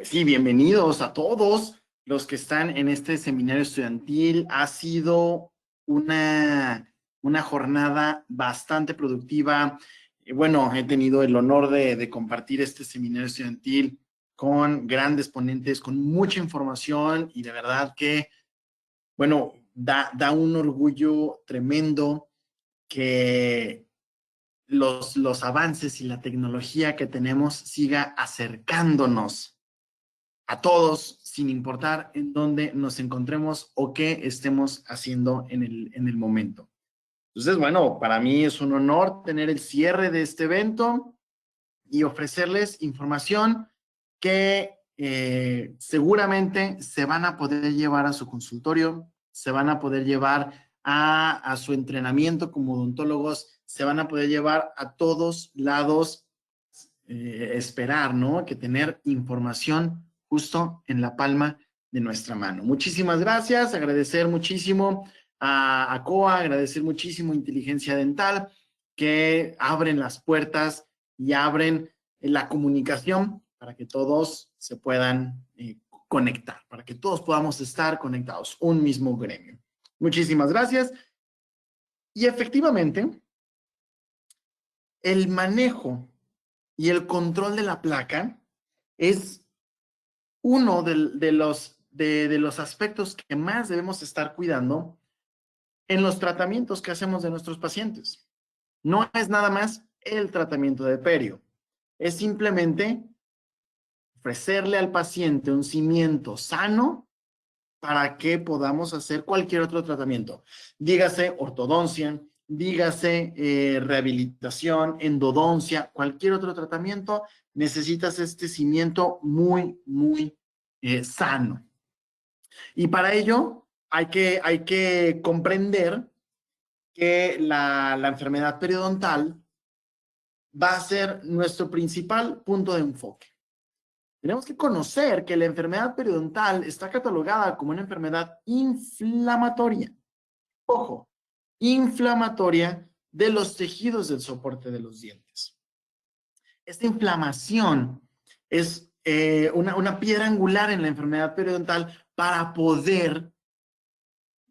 Pues sí, bienvenidos a todos los que están en este seminario estudiantil. Ha sido una jornada bastante productiva. Bueno, he tenido el honor de compartir este seminario estudiantil con grandes ponentes, con mucha información y de verdad que, bueno, da un orgullo tremendo que los avances y la tecnología que tenemos siga acercándonos a todos, sin importar en dónde nos encontremos o qué estemos haciendo en el momento. Entonces, bueno, para mí es un honor tener el cierre de este evento y ofrecerles información que seguramente se van a poder llevar a su consultorio, se van a poder llevar a su entrenamiento como odontólogos, se van a poder llevar a todos lados, esperar, ¿no? Que tener información justo en la palma de nuestra mano. Muchísimas gracias, agradecer muchísimo a COA, agradecer muchísimo a Inteligencia Dental, que abren las puertas y abren la comunicación para que todos se puedan conectar, para que todos podamos estar conectados, un mismo gremio. Muchísimas gracias. Y efectivamente, el manejo y el control de la placa es uno de los aspectos que más debemos estar cuidando en los tratamientos que hacemos de nuestros pacientes. No es nada más el tratamiento de perio, es simplemente ofrecerle al paciente un cimiento sano para que podamos hacer cualquier otro tratamiento. Dígase ortodoncia, dígase rehabilitación, endodoncia, cualquier otro tratamiento, necesitas este cimiento muy sano. Y para ello hay que comprender que la enfermedad periodontal va a ser nuestro principal punto de enfoque. Tenemos que conocer que la enfermedad periodontal está catalogada como una enfermedad inflamatoria. Ojo, inflamatoria de los tejidos del soporte de los dientes. Esta inflamación es una piedra angular en la enfermedad periodontal para poder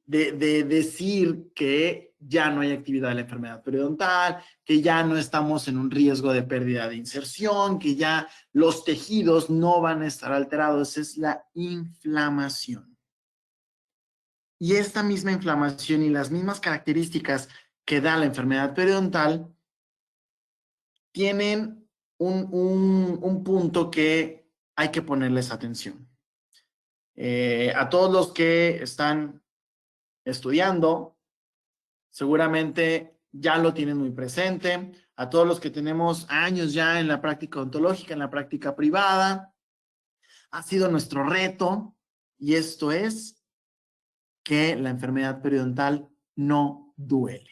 decir que ya no hay actividad de la enfermedad periodontal, que ya no estamos en un riesgo de pérdida de inserción, que ya los tejidos no van a estar alterados. Es la inflamación. Y esta misma inflamación y las mismas características que da la enfermedad periodontal tienen un punto que hay que ponerles atención. A todos los que están estudiando, seguramente ya lo tienen muy presente. A todos los que tenemos años ya en la práctica odontológica, en la práctica privada, ha sido nuestro reto, y esto es que la enfermedad periodontal no duele.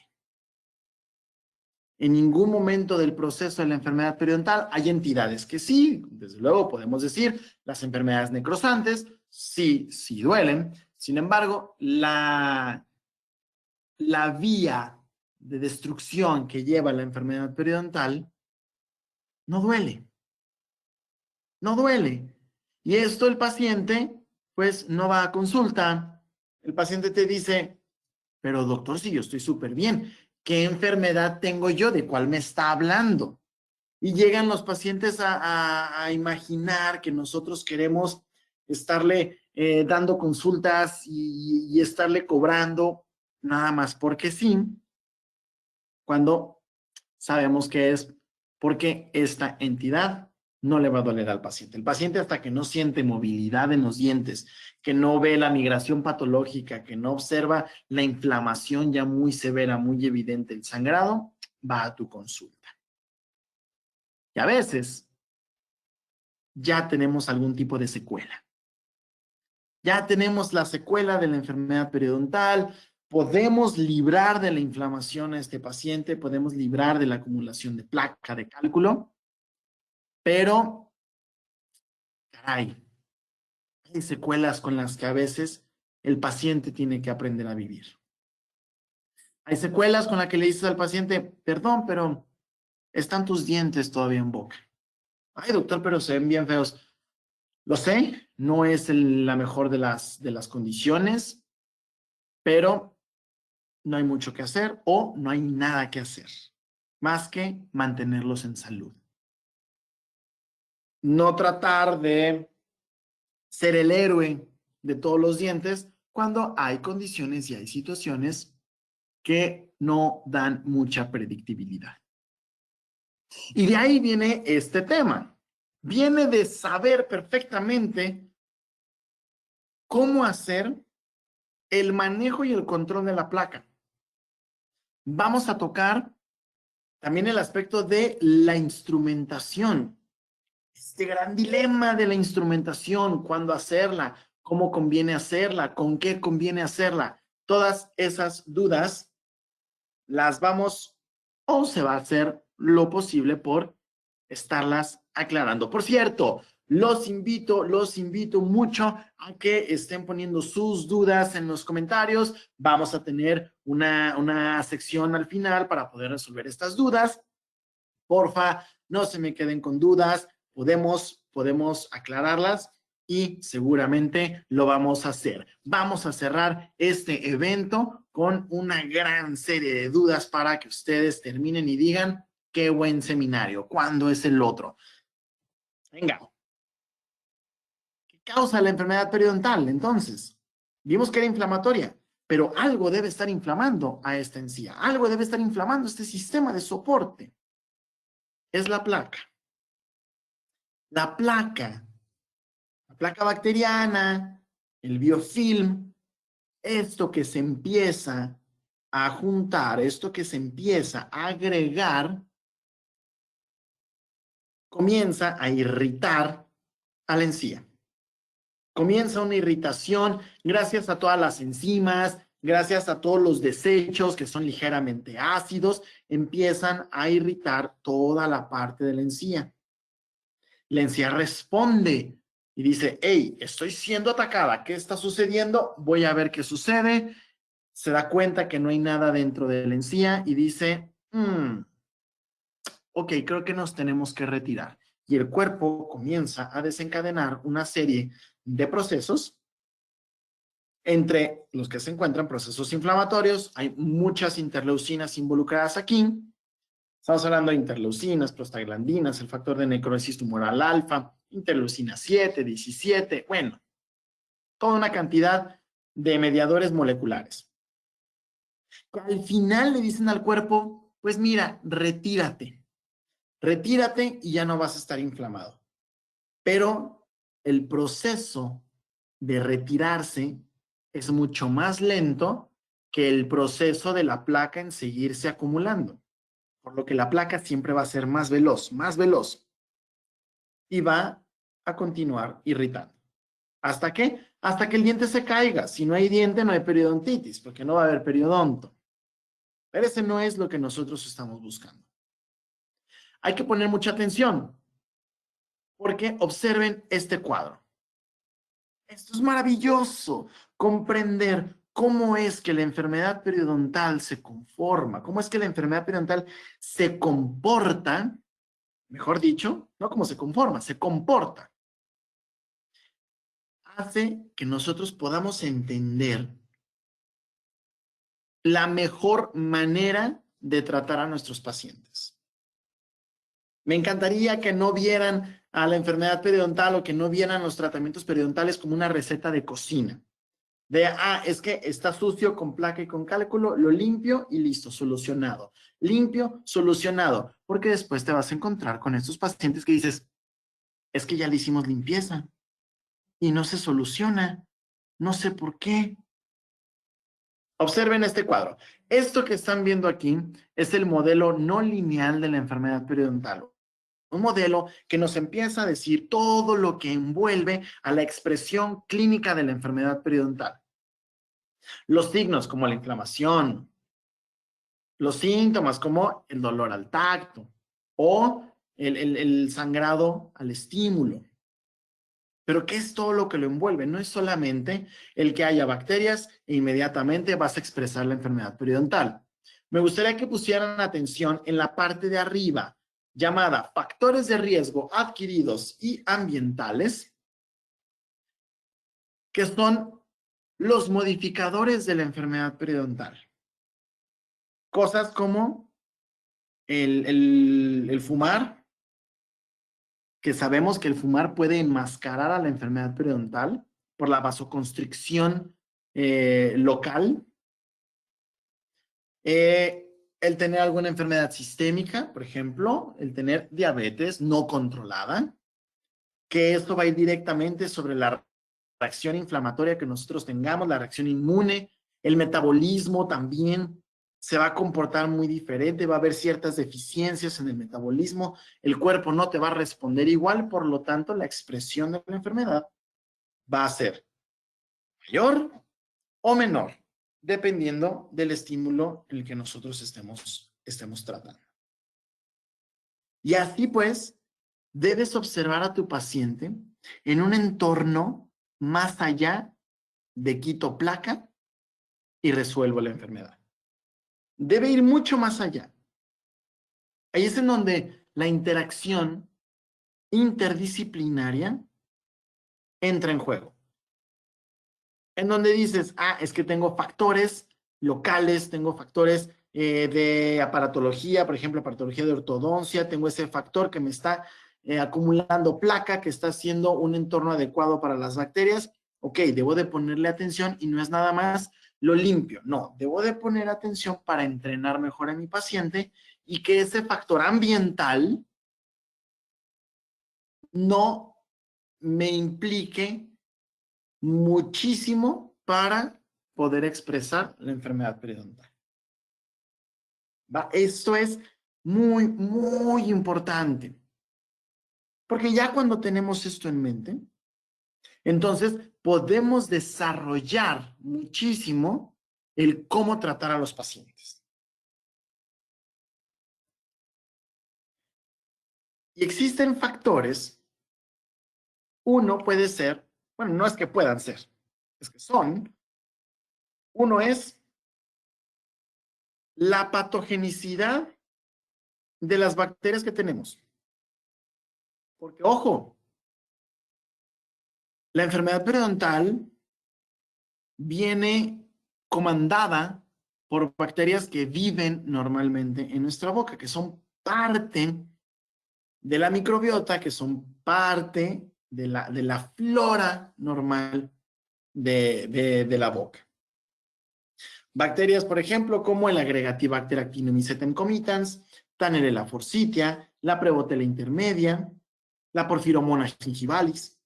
En ningún momento del proceso de la enfermedad periodontal hay entidades que sí, desde luego podemos decir, las enfermedades necrosantes sí duelen. Sin embargo, la vía de destrucción que lleva la enfermedad periodontal no duele. No duele. Y esto el paciente, pues, no va a consulta. El paciente te dice, pero doctor, si yo estoy súper bien, ¿qué enfermedad tengo yo? ¿De cuál me está hablando? Y llegan los pacientes a imaginar que nosotros queremos estarle dando consultas y estarle cobrando nada más porque sí, cuando sabemos que es porque esta entidad no le va a doler al paciente. El paciente, hasta que no siente movilidad en los dientes, que no ve la migración patológica, que no observa la inflamación ya muy severa, muy evidente, el sangrado, va a tu consulta. Y a veces ya tenemos algún tipo de secuela. Ya tenemos la secuela de la enfermedad periodontal, podemos librar de la inflamación a este paciente, podemos librar de la acumulación de placa, de cálculo, pero, caray, hay secuelas con las que a veces el paciente tiene que aprender a vivir. Hay secuelas con las que le dices al paciente, perdón, pero están tus dientes todavía en boca. Ay, doctor, pero se ven bien feos. Lo sé, no es la mejor de las condiciones, pero no hay mucho que hacer o no hay nada que hacer, más que mantenerlos en salud. No tratar de ser el héroe de todos los dientes cuando hay condiciones y hay situaciones que no dan mucha predictibilidad. Y de ahí viene este tema. Viene de saber perfectamente cómo hacer el manejo y el control de la placa. Vamos a tocar también el aspecto de la instrumentación. Este gran dilema de la instrumentación, cuándo hacerla, cómo conviene hacerla, con qué conviene hacerla. Todas esas dudas las vamos o se va a hacer lo posible por estarlas aclarando. Por cierto, los invito mucho a que estén poniendo sus dudas en los comentarios. Vamos a tener una sección al final para poder resolver estas dudas. Porfa, no se me queden con dudas, podemos aclararlas y seguramente lo vamos a hacer. Vamos a cerrar este evento con una gran serie de dudas para que ustedes terminen y digan qué buen seminario, ¿cuándo es el otro? Venga. ¿Qué causa la enfermedad periodontal? Entonces, vimos que era inflamatoria, pero algo debe estar inflamando a esta encía, algo debe estar inflamando este sistema de soporte. Es la placa. La placa bacteriana, el biofilm, esto que se empieza a juntar, esto que se empieza a agregar, comienza a irritar a la encía. Comienza una irritación gracias a todas las enzimas, gracias a todos los desechos que son ligeramente ácidos, empiezan a irritar toda la parte de la encía. La encía responde y dice, hey, estoy siendo atacada, ¿qué está sucediendo? Voy a ver qué sucede. Se da cuenta que no hay nada dentro de la encía y dice, ok, creo que nos tenemos que retirar. Y el cuerpo comienza a desencadenar una serie de procesos, entre los que se encuentran procesos inflamatorios. Hay muchas interleucinas involucradas aquí. Estamos hablando de interleucinas, prostaglandinas, el factor de necrosis tumoral alfa, interleucina 7, 17, bueno, toda una cantidad de mediadores moleculares. Al final le dicen al cuerpo, pues mira, retírate y ya no vas a estar inflamado. Pero el proceso de retirarse es mucho más lento que el proceso de la placa en seguirse acumulando. Por lo que la placa siempre va a ser más veloz, y va a continuar irritando. ¿Hasta qué? Hasta que el diente se caiga. Si no hay diente, no hay periodontitis, porque no va a haber periodonto. Pero ese no es lo que nosotros estamos buscando. Hay que poner mucha atención, porque observen este cuadro. Esto es maravilloso, comprender cómo es que la enfermedad periodontal se conforma, cómo es que la enfermedad periodontal se comporta, mejor dicho, no cómo se conforma, se comporta. Hace que nosotros podamos entender la mejor manera de tratar a nuestros pacientes. Me encantaría que no vieran a la enfermedad periodontal o que no vieran los tratamientos periodontales como una receta de cocina. Es que está sucio con placa y con cálculo, lo limpio y listo, solucionado. Limpio, solucionado. Porque después te vas a encontrar con estos pacientes que dices, es que ya le hicimos limpieza y no se soluciona. No sé por qué. Observen este cuadro. Esto que están viendo aquí es el modelo no lineal de la enfermedad periodontal. Un modelo que nos empieza a decir todo lo que envuelve a la expresión clínica de la enfermedad periodontal. Los signos como la inflamación, los síntomas como el dolor al tacto o el sangrado al estímulo. Pero ¿qué es todo lo que lo envuelve? No es solamente el que haya bacterias e inmediatamente vas a expresar la enfermedad periodontal. Me gustaría que pusieran atención en la parte de arriba, llamada factores de riesgo adquiridos y ambientales. que son los modificadores de la enfermedad periodontal. Cosas como el fumar, que sabemos que el fumar puede enmascarar a la enfermedad periodontal por la vasoconstricción local. El tener alguna enfermedad sistémica, por ejemplo, el tener diabetes no controlada, que esto va a ir directamente sobre la reacción inflamatoria que nosotros tengamos, la reacción inmune, el metabolismo también se va a comportar muy diferente, va a haber ciertas deficiencias en el metabolismo, el cuerpo no te va a responder igual, por lo tanto, la expresión de la enfermedad va a ser mayor o menor, dependiendo del estímulo en el que nosotros estemos tratando. Y así pues, debes observar a tu paciente en un entorno más allá de quito placa y resuelvo la enfermedad. Debe ir mucho más allá. Ahí es en donde la interacción interdisciplinaria entra en juego. En donde dices, es que tengo factores locales, tengo factores de aparatología, por ejemplo, aparatología de ortodoncia, tengo ese factor que me está acumulando placa, que está haciendo un entorno adecuado para las bacterias. Ok, debo de ponerle atención y no es nada más lo limpio. No, debo de poner atención para entrenar mejor a mi paciente y que ese factor ambiental no me implique muchísimo para poder expresar la enfermedad periodontal. ¿Va? Esto es muy, muy importante. Porque ya cuando tenemos esto en mente, entonces podemos desarrollar muchísimo el cómo tratar a los pacientes. Y existen factores. Uno puede ser, bueno, no es que puedan ser, es que son. Uno es la patogenicidad de las bacterias que tenemos. Porque, ojo, la enfermedad periodontal viene comandada por bacterias que viven normalmente en nuestra boca, que son parte de la microbiota, que son parte de la flora normal de la boca. Bacterias, por ejemplo, como el Agregatibacter actinomycetem comitans, Tannerella forsythia, la Prevotella intermedia, la Porphyromonas gingivalis.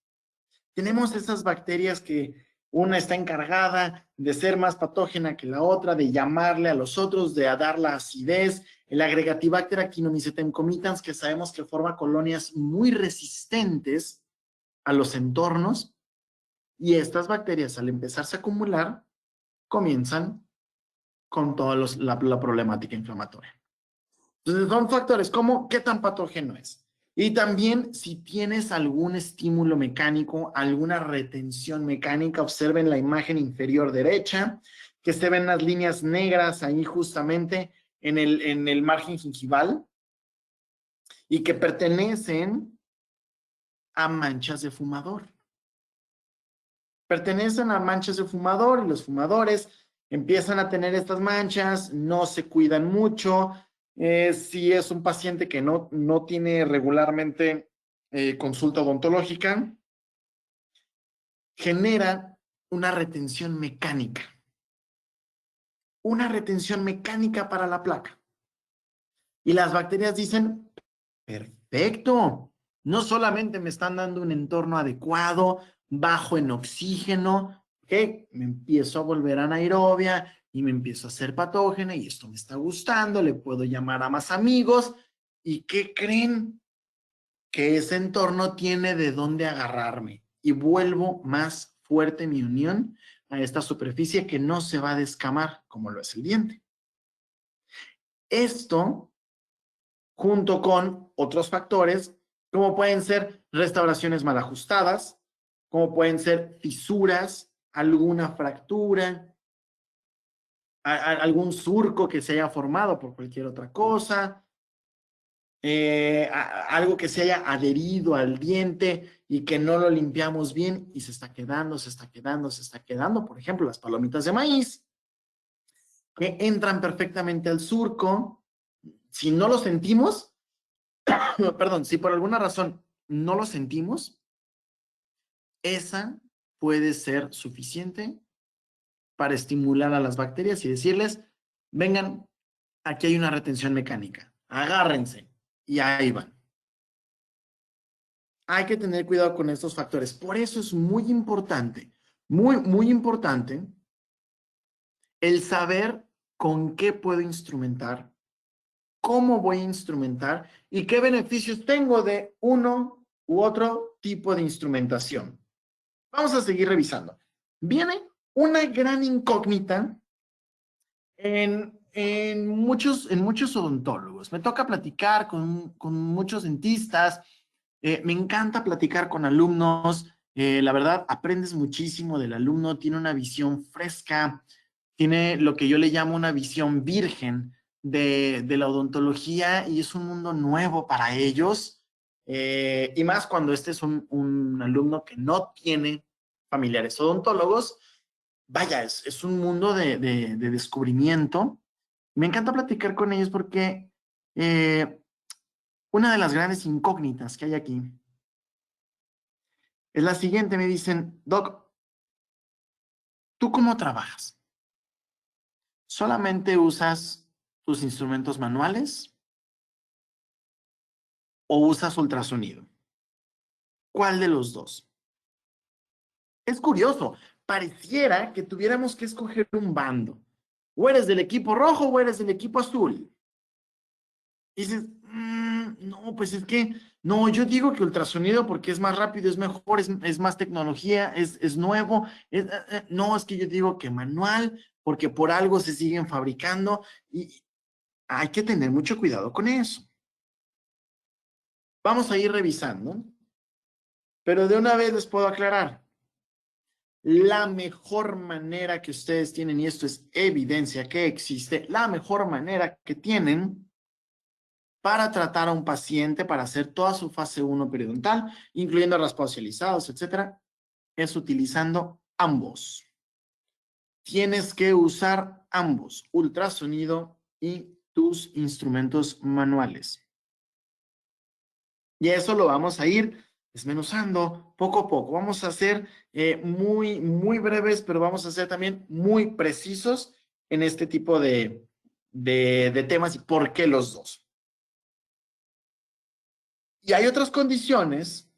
Tenemos esas bacterias que una está encargada de ser más patógena que la otra, de llamarle a los otros, de dar la acidez. El Agregatibacter actinomycetem comitans, que sabemos que forma colonias muy resistentes a los entornos, y estas bacterias, al empezarse a acumular, comienzan con toda la problemática inflamatoria. Entonces, son factores como qué tan patógeno es. Y también si tienes algún estímulo mecánico, alguna retención mecánica, observen la imagen inferior derecha, que se ven las líneas negras ahí justamente en el margen gingival y que pertenecen a manchas de fumador. Pertenecen a manchas de fumador y los fumadores empiezan a tener estas manchas, no se cuidan mucho. Si es un paciente que no tiene regularmente consulta odontológica, genera una retención mecánica. Una retención mecánica para la placa. Y las bacterias dicen, perfecto, no solamente me están dando un entorno adecuado, bajo en oxígeno, que me empiezo a volver anaerobia y me empiezo a hacer patógena y esto me está gustando, le puedo llamar a más amigos. ¿Y qué creen? Que ese entorno tiene de dónde agarrarme y vuelvo más fuerte mi unión a esta superficie que no se va a descamar como lo es el diente. Esto, junto con otros factores, como pueden ser restauraciones mal ajustadas, como pueden ser fisuras, alguna fractura, algún surco que se haya formado por cualquier otra cosa, algo que se haya adherido al diente y que no lo limpiamos bien y se está quedando, se está quedando, se está quedando. Por ejemplo, las palomitas de maíz que entran perfectamente al surco. Si no lo sentimos, perdón, si por alguna razón no lo sentimos, esa puede ser suficiente para estimular a las bacterias y decirles, vengan, aquí hay una retención mecánica, agárrense, y ahí van. Hay que tener cuidado con estos factores. Por eso es muy importante, muy importante, el saber con qué puedo instrumentar, cómo voy a instrumentar y qué beneficios tengo de uno u otro tipo de instrumentación. Vamos a seguir revisando. Viene una gran incógnita en muchos odontólogos. Me toca platicar con muchos dentistas. Me encanta platicar con alumnos. La verdad, aprendes muchísimo del alumno. Tiene una visión fresca. Tiene lo que yo le llamo una visión virgen de la odontología y es un mundo nuevo para ellos. Y más cuando este es un alumno que no tiene familiares odontólogos. Vaya, es un mundo de descubrimiento. Me encanta platicar con ellos porque una de las grandes incógnitas que hay aquí es la siguiente. Me dicen, Doc, ¿tú cómo trabajas? ¿Solamente usas tus instrumentos manuales o usas ultrasonido? ¿Cuál de los dos? Es curioso, pareciera que tuviéramos que escoger un bando. O eres del equipo rojo o eres del equipo azul. Y dices, no, pues es que, no, yo digo que ultrasonido porque es más rápido, es mejor, es más tecnología, es nuevo. No, es que yo digo que manual porque por algo se siguen fabricando y hay que tener mucho cuidado con eso. Vamos a ir revisando, pero de una vez les puedo aclarar. La mejor manera que ustedes tienen, y esto es evidencia que existe, la mejor manera que tienen para tratar a un paciente, para hacer toda su fase 1 periodontal, incluyendo raspados alisados, etcétera, es utilizando ambos. Tienes que usar ambos, ultrasonido y tus instrumentos manuales. Y eso lo vamos a ir desmenuzando poco a poco. Vamos a ser muy breves, pero vamos a ser también muy precisos en este tipo de temas y por qué los dos. Y hay otras condiciones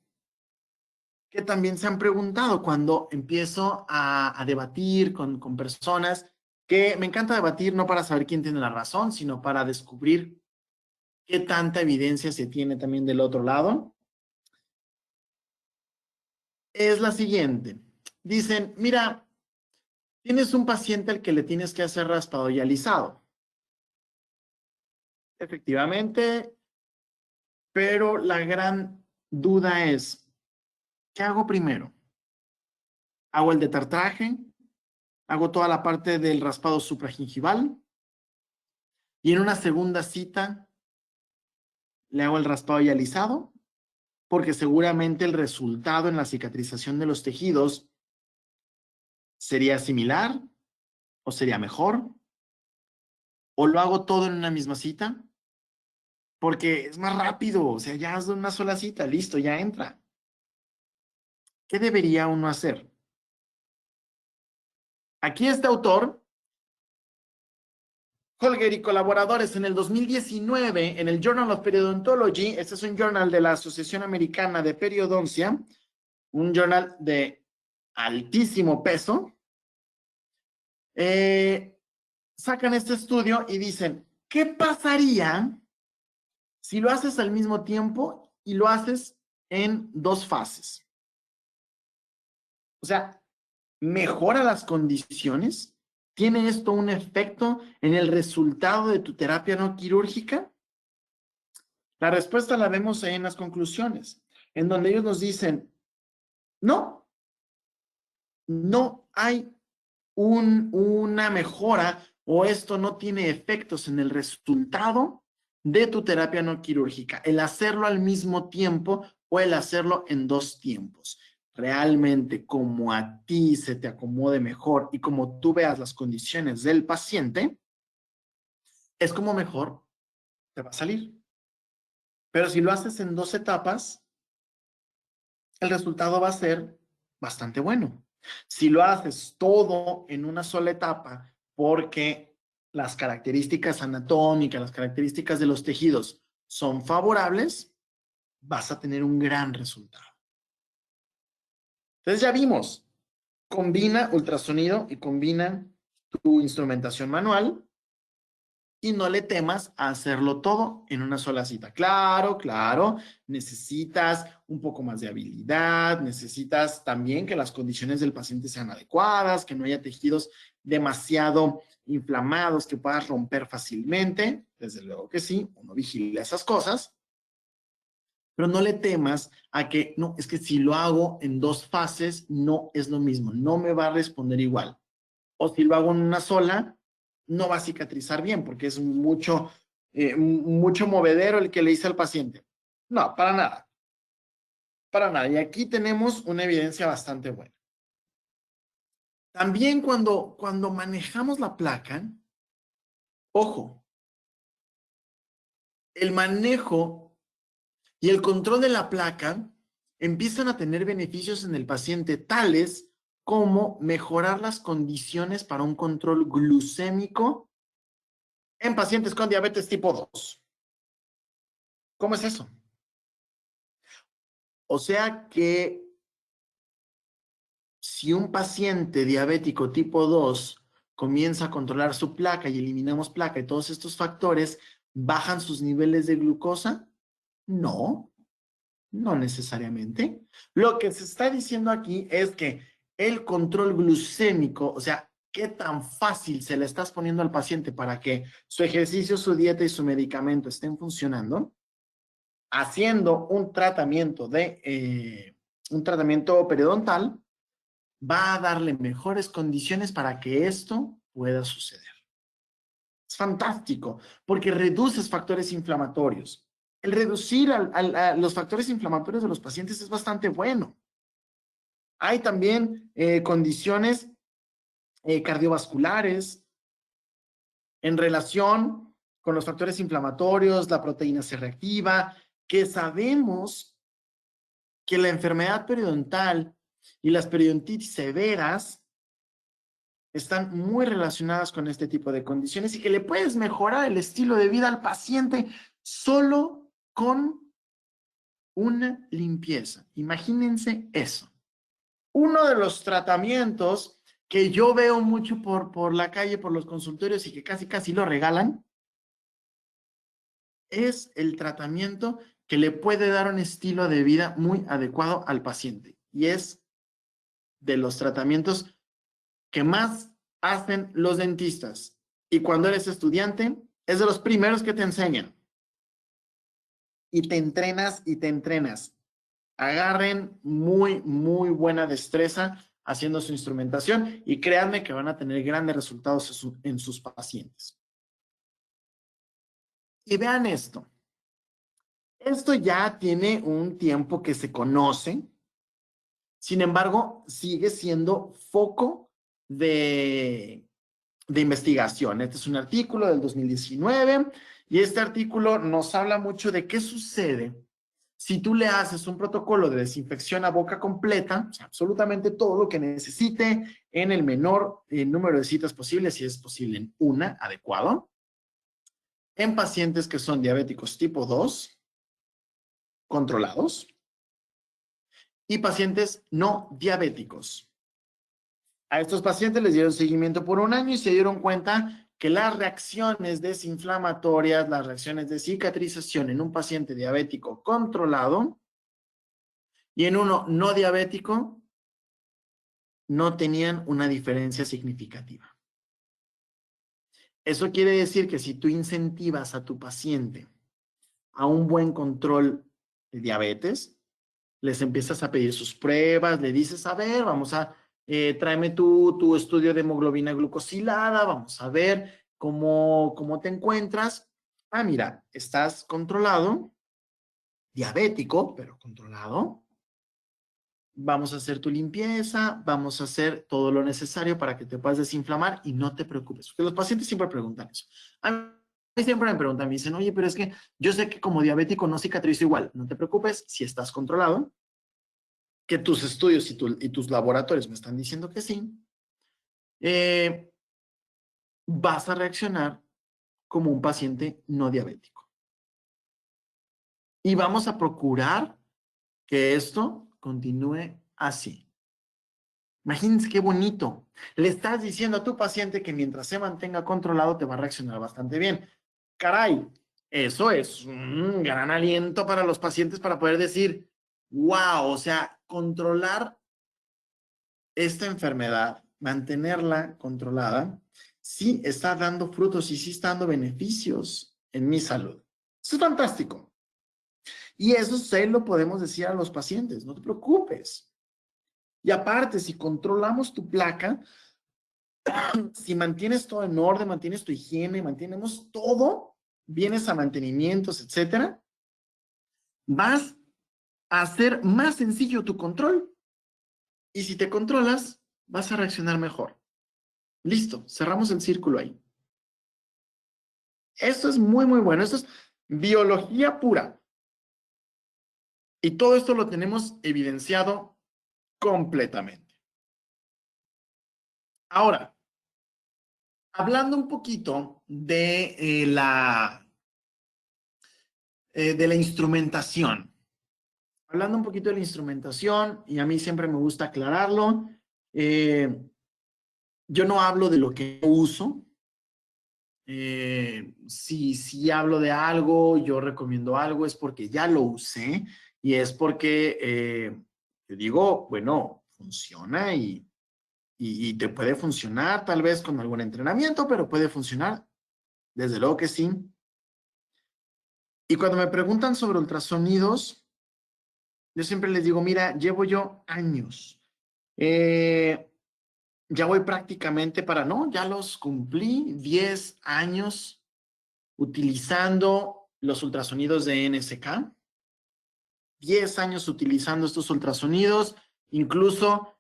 que también se han preguntado cuando empiezo a debatir con personas, que me encanta debatir no para saber quién tiene la razón, sino para descubrir qué tanta evidencia se tiene también del otro lado. Es la siguiente. Dicen, mira, tienes un paciente al que le tienes que hacer raspado y alisado. Efectivamente, pero la gran duda es, ¿qué hago primero? ¿Hago el detartraje? ¿Hago toda la parte del raspado supragingival? Y en una segunda cita, ¿le hago el raspado y alisado? Porque seguramente el resultado en la cicatrización de los tejidos sería similar o sería mejor. ¿O lo hago todo en una misma cita? Porque es más rápido, o sea, ya es de una sola cita, listo, ya entra. ¿Qué debería uno hacer? Aquí este autor, Holger y colaboradores, en el 2019, en el Journal of Periodontology, este es un journal de la Asociación Americana de Periodoncia, un journal de altísimo peso, sacan este estudio y dicen, ¿qué pasaría si lo haces al mismo tiempo y lo haces en dos fases? O sea, ¿mejora las condiciones? ¿Tiene esto un efecto en el resultado de tu terapia no quirúrgica? La respuesta la vemos en las conclusiones, en donde ellos nos dicen, no, no hay una mejora o esto no tiene efectos en el resultado de tu terapia no quirúrgica, el hacerlo al mismo tiempo o el hacerlo en dos tiempos. Realmente, como a ti se te acomode mejor y como tú veas las condiciones del paciente, es como mejor te va a salir. Pero si lo haces en dos etapas, el resultado va a ser bastante bueno. Si lo haces todo en una sola etapa, porque las características anatómicas, las características de los tejidos son favorables, vas a tener un gran resultado. Entonces ya vimos, combina ultrasonido y combina tu instrumentación manual y no le temas a hacerlo todo en una sola cita. Claro, claro, necesitas un poco más de habilidad, necesitas también que las condiciones del paciente sean adecuadas, que no haya tejidos demasiado inflamados que puedas romper fácilmente. Desde luego que sí, uno vigila esas cosas, pero no le temas a que, no, es que si lo hago en dos fases, no es lo mismo, no me va a responder igual. O si lo hago en una sola, no va a cicatrizar bien, porque es mucho movedero el que le hice al paciente. No, para nada. Para nada. Y aquí tenemos una evidencia bastante buena. También cuando manejamos la placa, ojo, el manejo y el control de la placa empiezan a tener beneficios en el paciente tales como mejorar las condiciones para un control glucémico en pacientes con diabetes tipo 2. ¿Cómo es eso? O sea que si un paciente diabético tipo 2 comienza a controlar su placa y eliminamos placa y todos estos factores, ¿bajan sus niveles de glucosa? No, no necesariamente. Lo que se está diciendo aquí es que el control glucémico, o sea, qué tan fácil se le estás poniendo al paciente para que su ejercicio, su dieta y su medicamento estén funcionando, haciendo un tratamiento periodontal, va a darle mejores condiciones para que esto pueda suceder. Es fantástico, porque reduces factores inflamatorios. El reducir los factores inflamatorios de los pacientes es bastante bueno. Hay también condiciones cardiovasculares en relación con los factores inflamatorios, la proteína C reactiva, que sabemos que la enfermedad periodontal y las periodontitis severas están muy relacionadas con este tipo de condiciones y que le puedes mejorar el estilo de vida al paciente solo con una limpieza. Imagínense eso. Uno de los tratamientos que yo veo mucho por la calle, por los consultorios y que casi lo regalan, es el tratamiento que le puede dar un estilo de vida muy adecuado al paciente. Y es de los tratamientos que más hacen los dentistas. Y cuando eres estudiante, es de los primeros que te enseñan. Y te entrenas y te entrenas. Agarren muy buena destreza haciendo su instrumentación y créanme que van a tener grandes resultados en sus pacientes. Y vean esto. Esto ya tiene un tiempo que se conoce. Sin embargo, sigue siendo foco de investigación. Este es un artículo del 2019 y este artículo nos habla mucho de qué sucede si tú le haces un protocolo de desinfección a boca completa, o sea, absolutamente todo lo que necesite en el menor número de citas posible, si es posible en una, adecuado, en pacientes que son diabéticos tipo 2, controlados, y pacientes no diabéticos. A estos pacientes les dieron seguimiento por un año y se dieron cuenta que las reacciones desinflamatorias, las reacciones de cicatrización en un paciente diabético controlado y en uno no diabético no tenían una diferencia significativa. Eso quiere decir que si tú incentivas a tu paciente a un buen control de diabetes, les empiezas a pedir sus pruebas, le dices, a ver, vamos a, tráeme tu estudio de hemoglobina glucosilada, vamos a ver cómo te encuentras. Ah, mira, estás controlado, diabético, pero controlado. Vamos a hacer tu limpieza, vamos a hacer todo lo necesario para que te puedas desinflamar y no te preocupes. Porque los pacientes siempre preguntan eso. A mí siempre me preguntan, me dicen, oye, pero es que yo sé que como diabético no cicatrizo igual. No te preocupes, si estás controlado, que tus estudios y tus laboratorios me están diciendo que sí, eh, vas a reaccionar como un paciente no diabético. Y vamos a procurar que esto continúe así. Imagínense qué bonito. Le estás diciendo a tu paciente que mientras se mantenga controlado te va a reaccionar bastante bien. Caray, eso es un gran aliento para los pacientes para poder decir, wow, o sea, controlar esta enfermedad, mantenerla controlada, sí está dando frutos y sí está dando beneficios en mi salud. Eso es fantástico. Y eso se lo podemos decir a los pacientes, no te preocupes. Y aparte, si controlamos tu placa, si mantienes todo en orden, mantienes tu higiene, mantenemos todo, vienes a mantenimientos, etcétera, vas a hacer más sencillo tu control. Y si te controlas, vas a reaccionar mejor. Listo, cerramos el círculo ahí. Esto es muy, muy bueno. Esto es biología pura. Y todo esto lo tenemos evidenciado completamente. Ahora, hablando un poquito de la instrumentación. Hablando un poquito de la instrumentación, y a mí siempre me gusta aclararlo, yo no hablo de lo que uso. Si hablo de algo, yo recomiendo algo, es porque ya lo usé y es porque yo digo, bueno, funciona y te puede funcionar tal vez con algún entrenamiento, pero puede funcionar, desde luego que sí. Y cuando me preguntan sobre ultrasonidos, yo siempre les digo, mira, llevo yo años. Ya voy prácticamente no, ya los cumplí, 10 años utilizando los ultrasonidos de NSK, 10 años utilizando estos ultrasonidos, incluso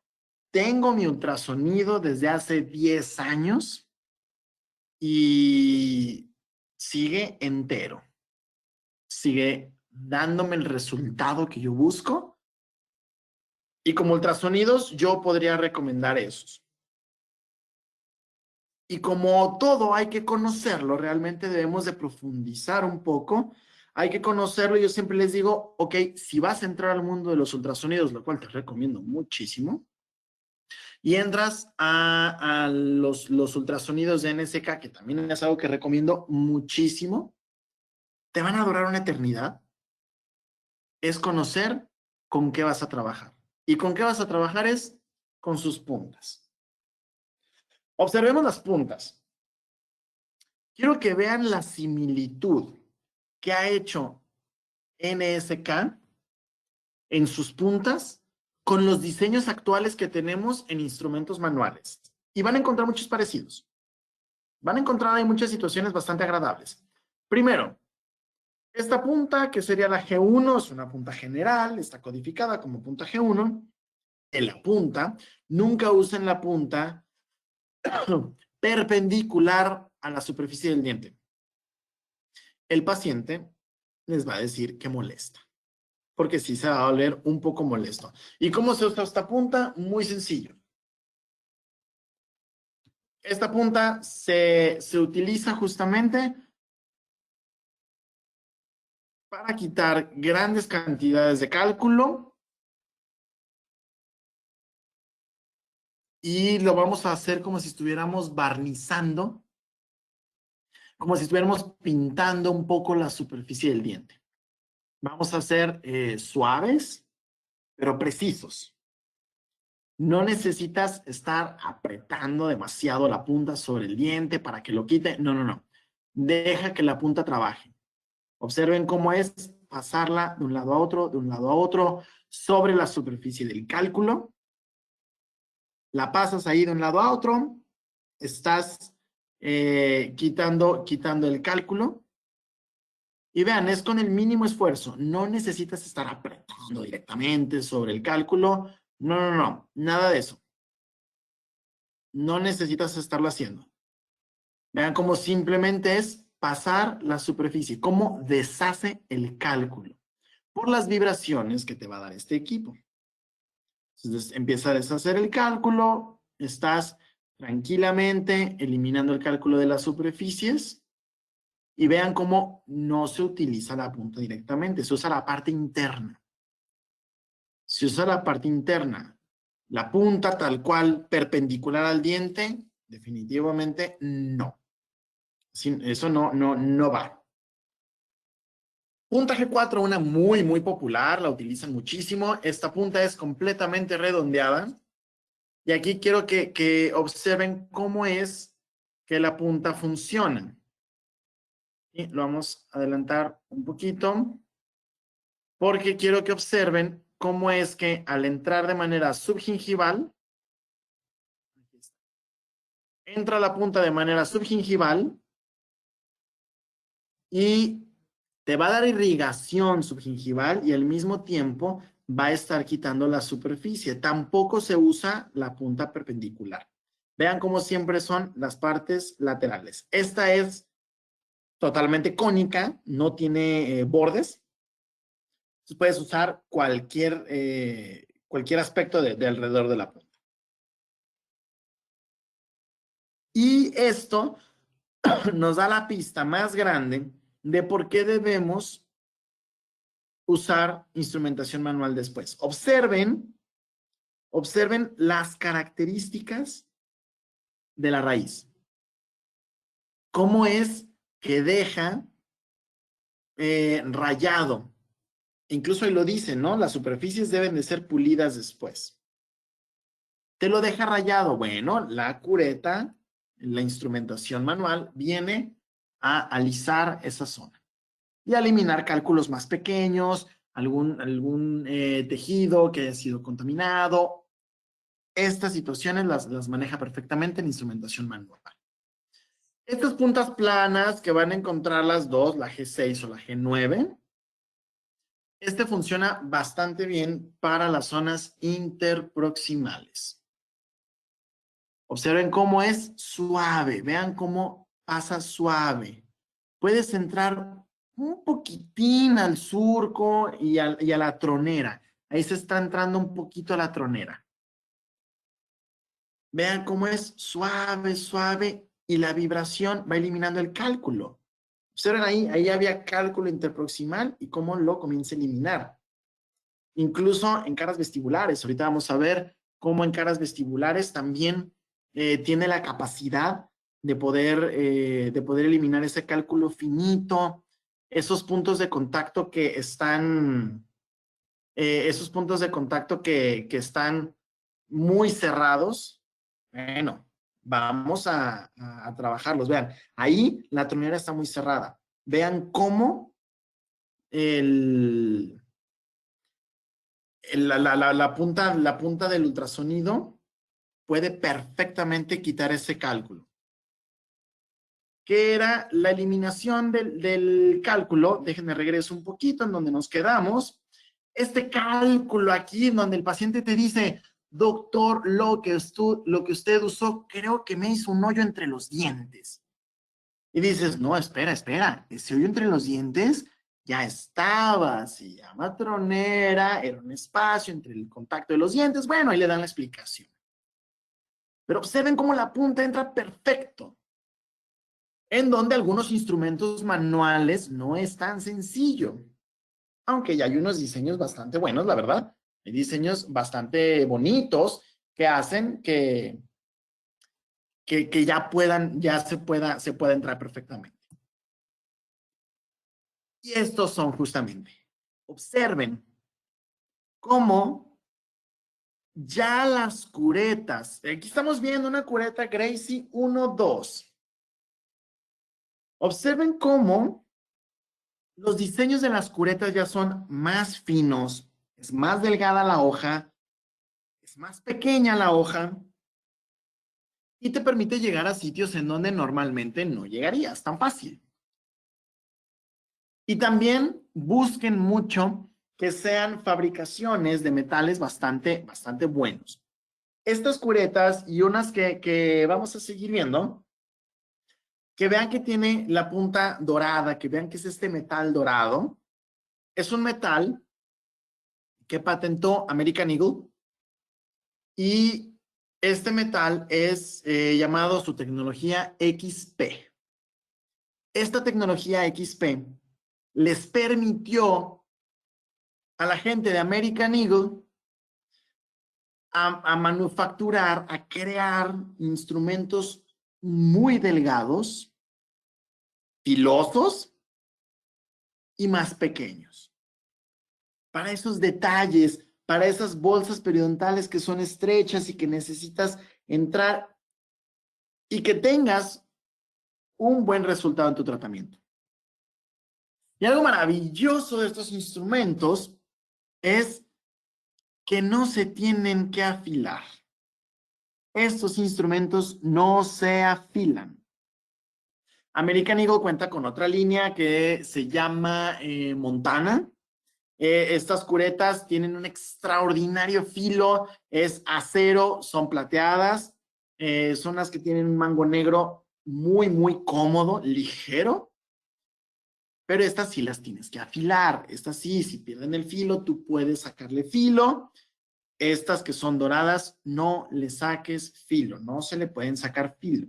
tengo mi ultrasonido desde hace 10 años y sigue entero, sigue dándome el resultado que yo busco y como ultrasonidos yo podría recomendar esos. Y como todo hay que conocerlo, realmente debemos de profundizar un poco, hay que conocerlo. Yo siempre les digo, ok, si vas a entrar al mundo de los ultrasonidos, lo cual te recomiendo muchísimo, y entras a los ultrasonidos de NSK, que también es algo que recomiendo muchísimo, te van a durar una eternidad, es conocer con qué vas a trabajar. Y con qué vas a trabajar es con sus puntas. Observemos las puntas. Quiero que vean la similitud que ha hecho NSK en sus puntas con los diseños actuales que tenemos en instrumentos manuales. Y van a encontrar muchos parecidos. Van a encontrar ahí muchas situaciones bastante agradables. Primero, esta punta, que sería la G1, es una punta general, está codificada como punta G1. En la punta, nunca usen la punta perpendicular a la superficie del diente. El paciente les va a decir que molesta, porque sí se va a oler un poco molesto. ¿Y cómo se usa esta punta? Muy sencillo. Esta punta se utiliza justamente para quitar grandes cantidades de cálculo y lo vamos a hacer como si estuviéramos barnizando, como si estuviéramos pintando un poco la superficie del diente. Vamos a hacer suaves, pero precisos. No necesitas estar apretando demasiado la punta sobre el diente para que lo quite. No, no, no. Deja que la punta trabaje. Observen cómo es pasarla de un lado a otro, de un lado a otro, sobre la superficie del cálculo. La pasas ahí de un lado a otro. Estás quitando el cálculo. Y vean, es con el mínimo esfuerzo. No necesitas estar apretando directamente sobre el cálculo. No, no, no, nada de eso. No necesitas estarlo haciendo. Vean cómo simplemente es pasar la superficie, cómo deshace el cálculo por las vibraciones que te va a dar este equipo. Entonces empieza a deshacer el cálculo, estás tranquilamente eliminando el cálculo de las superficies y vean cómo no se utiliza la punta directamente, se usa la parte interna. Se usa la parte interna. La punta tal cual perpendicular al diente, definitivamente no. Eso no va. Punta G4, una muy popular, la utilizan muchísimo. Esta punta es completamente redondeada. Y aquí quiero que observen cómo es que la punta funciona. Y lo vamos a adelantar un poquito, porque quiero que observen cómo es que al entrar de manera subgingival, entra la punta de manera subgingival y te va a dar irrigación subgingival y al mismo tiempo va a estar quitando la superficie. Tampoco se usa la punta perpendicular. Vean cómo siempre son las partes laterales. Esta es totalmente cónica, no tiene bordes. Entonces puedes usar cualquier aspecto de alrededor de la punta. Y esto nos da la pista más grande de por qué debemos usar instrumentación manual después. Observen las características de la raíz. Cómo es que deja rayado. Incluso ahí lo dice, ¿no? Las superficies deben de ser pulidas después. Te lo deja rayado. Bueno, la cureta, la instrumentación manual, viene a alisar esa zona y a eliminar cálculos más pequeños, algún tejido que haya sido contaminado. Estas situaciones las maneja perfectamente en instrumentación manual. Estas puntas planas que van a encontrar las dos, la G6 o la G9, funciona bastante bien para las zonas interproximales. Observen cómo es suave, vean cómo pasa suave. Puedes entrar un poquitín al surco y a la tronera. Ahí se está entrando un poquito a la tronera. Vean cómo es suave, suave y la vibración va eliminando el cálculo. Observen ahí había cálculo interproximal y cómo lo comienza a eliminar. Incluso en caras vestibulares, ahorita vamos a ver cómo en caras vestibulares también tiene la capacidad de poder eliminar ese cálculo finito, esos puntos de contacto que están, muy cerrados. Bueno, vamos a trabajarlos. Vean, ahí la tronera está muy cerrada. Vean cómo la punta del ultrasonido puede perfectamente quitar ese cálculo. ¿Qué era la eliminación del cálculo? Déjenme regreso un poquito en donde nos quedamos. Este cálculo aquí, en donde el paciente te dice, doctor, lo que usted usó, creo que me hizo un hoyo entre los dientes. Y dices, no, espera, ese hoyo entre los dientes ya estaba, se llama tronera, era un espacio entre el contacto de los dientes. Bueno, ahí le dan la explicación. Pero observen cómo la punta entra perfecto. En donde algunos instrumentos manuales no es tan sencillo. Aunque ya hay unos diseños bastante buenos, la verdad. Hay diseños bastante bonitos que hacen que ya se pueda entrar perfectamente. Y estos son justamente. Observen cómo ya las curetas, aquí estamos viendo una cureta Gracie 1-2. Observen cómo los diseños de las curetas ya son más finos, es más delgada la hoja, es más pequeña la hoja y te permite llegar a sitios en donde normalmente no llegarías tan fácil. Y también busquen mucho que sean fabricaciones de metales bastante buenos. Estas curetas y unas que vamos a seguir viendo, que vean que tiene la punta dorada, que vean que es este metal dorado. Es un metal que patentó American Eagle y este metal es llamado su tecnología XP. Esta tecnología XP les permitió a la gente de American Eagle a manufacturar, a crear instrumentos muy delgados, filosos y más pequeños. Para esos detalles, para esas bolsas periodontales que son estrechas y que necesitas entrar y que tengas un buen resultado en tu tratamiento. Y algo maravilloso de estos instrumentos es que no se tienen que afilar. Estos instrumentos no se afilan. American Eagle cuenta con otra línea que se llama Montana. Estas curetas tienen un extraordinario filo, es acero, son plateadas, son las que tienen un mango negro muy cómodo, ligero, pero estas sí las tienes que afilar. Estas sí, si pierden el filo, tú puedes sacarle filo. Estas que son doradas, no le saques filo, no se le pueden sacar filo.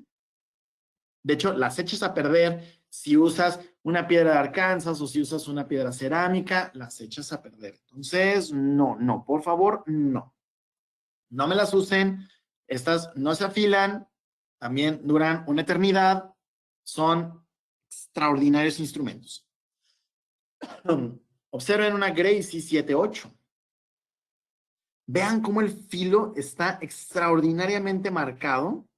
De hecho, las echas a perder si usas una piedra de Arkansas o si usas una piedra cerámica, las echas a perder. Entonces, no, por favor, no. No me las usen. Estas no se afilan, también duran una eternidad. Son extraordinarios instrumentos. Observen una Gracie 78. Vean cómo el filo está extraordinariamente marcado.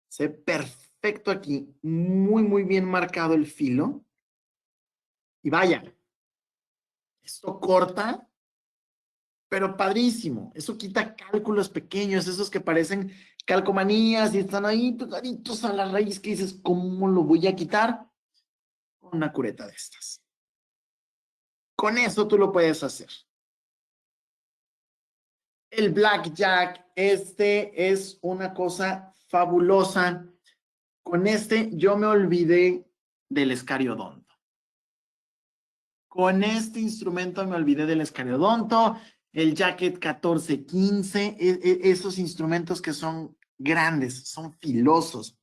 Se ve perfecto aquí. Muy bien marcado el filo. Y vaya, esto corta, pero padrísimo. Eso quita cálculos pequeños, esos que parecen calcomanías y están ahí pegaditos a la raíz que dices, ¿cómo lo voy a quitar? Con una cureta de estas. Con eso tú lo puedes hacer. El Blackjack, este es una cosa fabulosa. Con este yo me olvidé del escariodonto. Con este instrumento me olvidé del escariodonto, el Jacket 1415, esos instrumentos que son grandes, son filosos,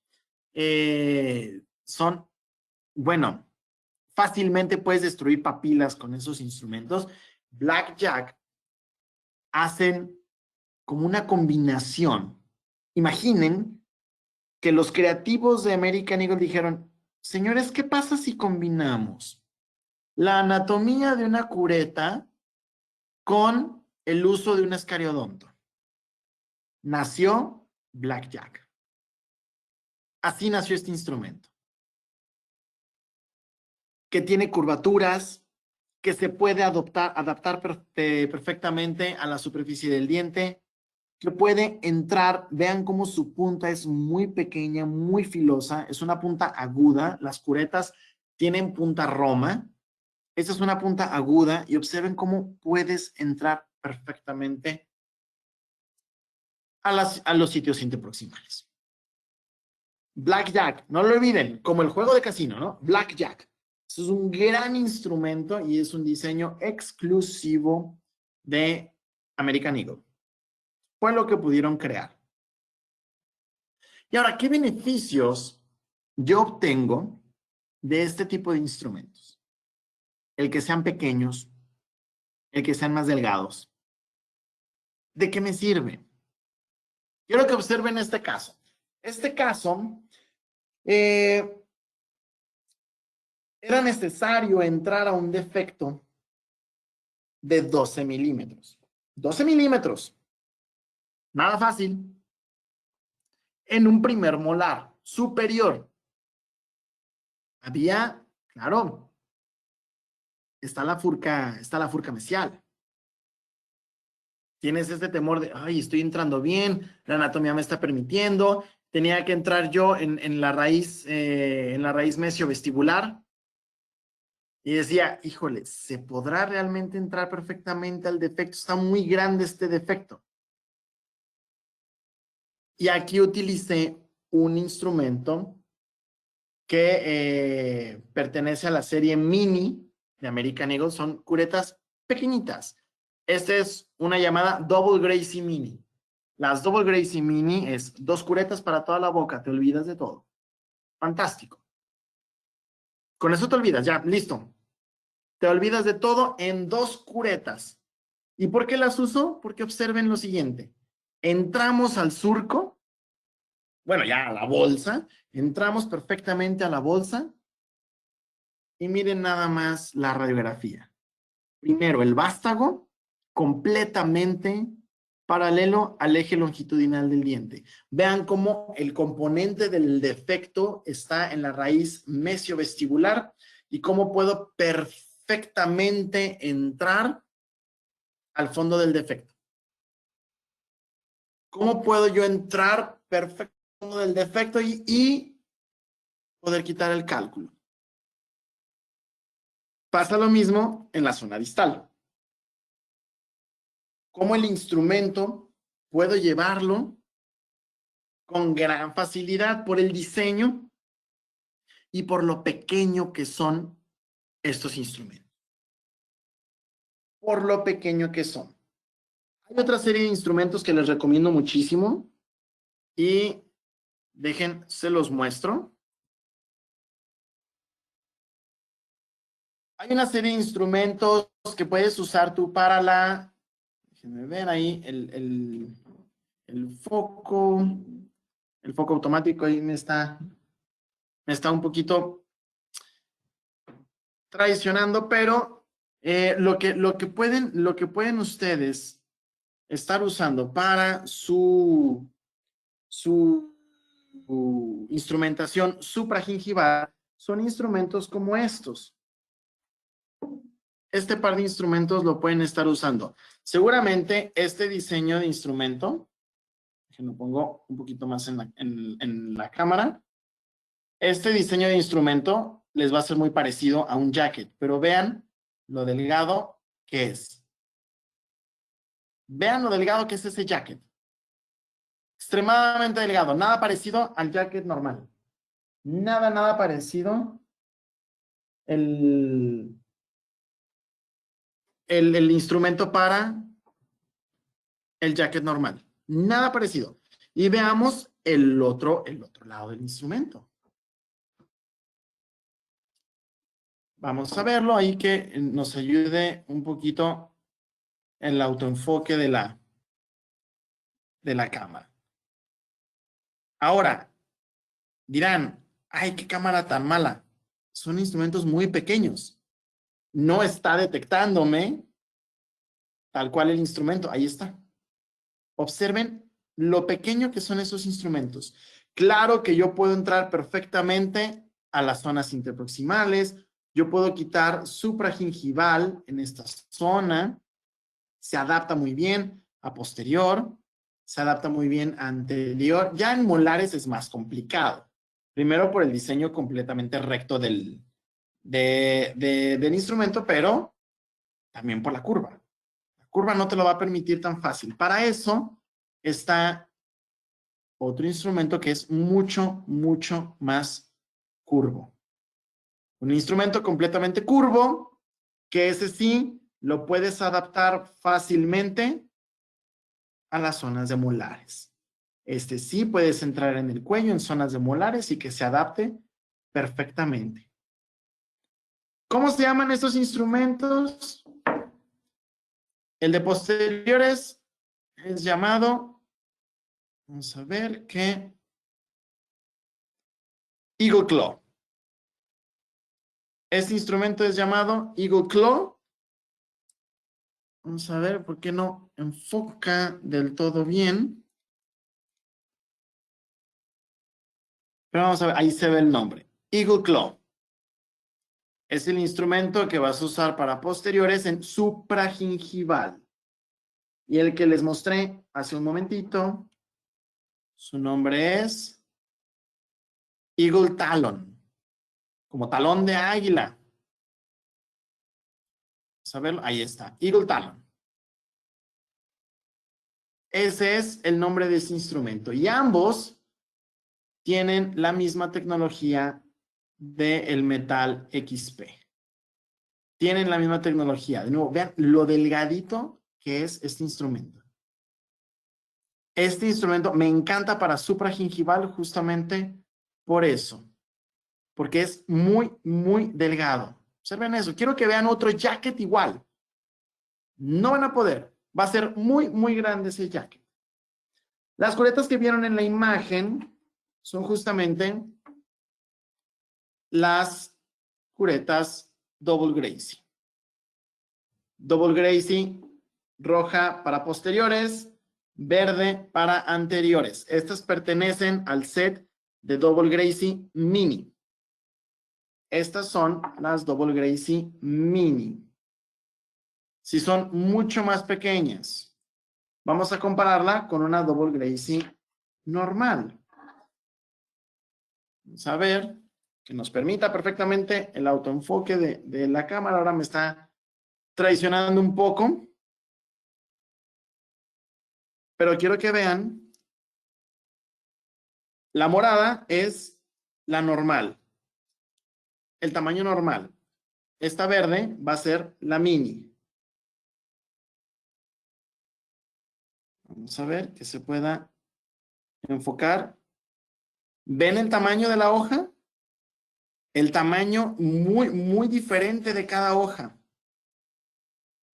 son, bueno, fácilmente puedes destruir papilas con esos instrumentos. Blackjack hacen como una combinación. Imaginen que los creativos de American Eagle dijeron, señores, ¿qué pasa si combinamos la anatomía de una cureta con el uso de un escariodonto? Nació Blackjack. Así nació este instrumento, que tiene curvaturas, que se puede adaptar perfectamente a la superficie del diente, que puede entrar. Vean cómo su punta es muy pequeña, muy filosa, es una punta aguda. Las curetas tienen punta roma. Esta es una punta aguda y observen cómo puedes entrar perfectamente a los sitios interproximales. Blackjack, no lo olviden, como el juego de casino, ¿no? Blackjack. Es un gran instrumento y es un diseño exclusivo de American Eagle. Fue lo que pudieron crear. Y ahora, ¿qué beneficios yo obtengo de este tipo de instrumentos? El que sean pequeños, el que sean más delgados. ¿De qué me sirve? Quiero que observen este caso. Este caso, era necesario entrar a un defecto de 12 milímetros. 12 milímetros. Nada fácil. En un primer molar superior. Había, claro, está la furca mesial. Tienes este temor de, ay, estoy entrando bien, la anatomía me está permitiendo. Tenía que entrar yo en la raíz mesiovestibular. Y decía, híjole, ¿se podrá realmente entrar perfectamente al defecto? Está muy grande este defecto. Y aquí utilicé un instrumento que pertenece a la serie Mini de American Eagle. Son curetas pequeñitas. Esta es una llamada Double Gracie Mini. Las Double Gracie Mini es 2 curetas para toda la boca. Te olvidas de todo. Fantástico. Con eso te olvidas, ya, listo. Te olvidas de todo en 2 curetas. ¿Y por qué las uso? Porque observen lo siguiente. Entramos al surco, bueno, ya a la bolsa, entramos perfectamente a la bolsa y miren nada más la radiografía. Primero, el vástago completamente paralelo al eje longitudinal del diente. Vean cómo el componente del defecto está en la raíz mesiovestibular y cómo puedo perfectamente entrar al fondo del defecto. ¿Cómo puedo yo entrar perfecto al fondo del defecto y poder quitar el cálculo? Pasa lo mismo en la zona distal. ¿Cómo el instrumento puedo llevarlo con gran facilidad por el diseño y por lo pequeño que son estos instrumentos? Por lo pequeño que son. Hay otra serie de instrumentos que les recomiendo muchísimo y dejen, se los muestro. Hay una serie de instrumentos que puedes usar tú para la... Déjenme ver ahí el foco. El foco automático ahí me está un poquito traicionando, pero lo que pueden ustedes estar usando para su instrumentación supragingival son instrumentos como estos. Este par de instrumentos lo pueden estar usando. Seguramente este diseño de instrumento, que lo pongo un poquito más en la cámara, este diseño de instrumento les va a ser muy parecido a un jacket, pero vean lo delgado que es. Vean lo delgado que es ese jacket. Extremadamente delgado, nada parecido al jacket normal. Nada parecido el instrumento para el jacket normal. Nada parecido. Y veamos el otro lado del instrumento. Vamos a verlo ahí que nos ayude un poquito en el autoenfoque de la cámara. Ahora, dirán, ay, qué cámara tan mala. Son instrumentos muy pequeños. No está detectándome tal cual el instrumento. Ahí está. Observen lo pequeño que son esos instrumentos. Claro que yo puedo entrar perfectamente a las zonas interproximales. Yo puedo quitar supragingival en esta zona. Se adapta muy bien a posterior. Se adapta muy bien a anterior. Ya en molares es más complicado. Primero por el diseño completamente recto del instrumento, pero también por la curva. La curva no te lo va a permitir tan fácil. Para eso está otro instrumento que es mucho más curvo. Un instrumento completamente curvo, que ese sí lo puedes adaptar fácilmente a las zonas de molares. Este sí puedes entrar en el cuello en zonas de molares y que se adapte perfectamente. ¿Cómo se llaman estos instrumentos? El de posteriores es llamado, vamos a ver qué, Eagle Claw. Este instrumento es llamado Eagle Claw. Vamos a ver por qué no enfoca del todo bien. Pero vamos a ver, ahí se ve el nombre. Eagle Claw. Es el instrumento que vas a usar para posteriores en supragingival. Y el que les mostré hace un momentito, su nombre es Eagle Talon, como talón de águila. Vamos a verlo. Ahí está. Eagle Talon. Ese es el nombre de ese instrumento. Y ambos tienen la misma tecnología del metal XP. Tienen la misma tecnología. De nuevo, vean lo delgadito que es este instrumento. Este instrumento me encanta para supragingival justamente por eso. Porque es muy, muy delgado. Observen eso. Quiero que vean otro jacket igual. No van a poder. Va a ser muy, muy grande ese jacket. Las curetas que vieron en la imagen son justamente las curetas Double Gracie. Double Gracie, roja para posteriores, verde para anteriores. Estas pertenecen al set de Double Gracie Mini. Estas son las Double Gracie Mini. Si son mucho más pequeñas, vamos a compararla con una Double Gracie normal. Vamos a ver que nos permita perfectamente el autoenfoque de la cámara. Ahora me está traicionando un poco. Pero quiero que vean, la morada es la normal, el tamaño normal. Esta verde va a ser la mini. Vamos a ver que se pueda enfocar. ¿Ven el tamaño de la hoja? El tamaño muy, muy diferente de cada hoja.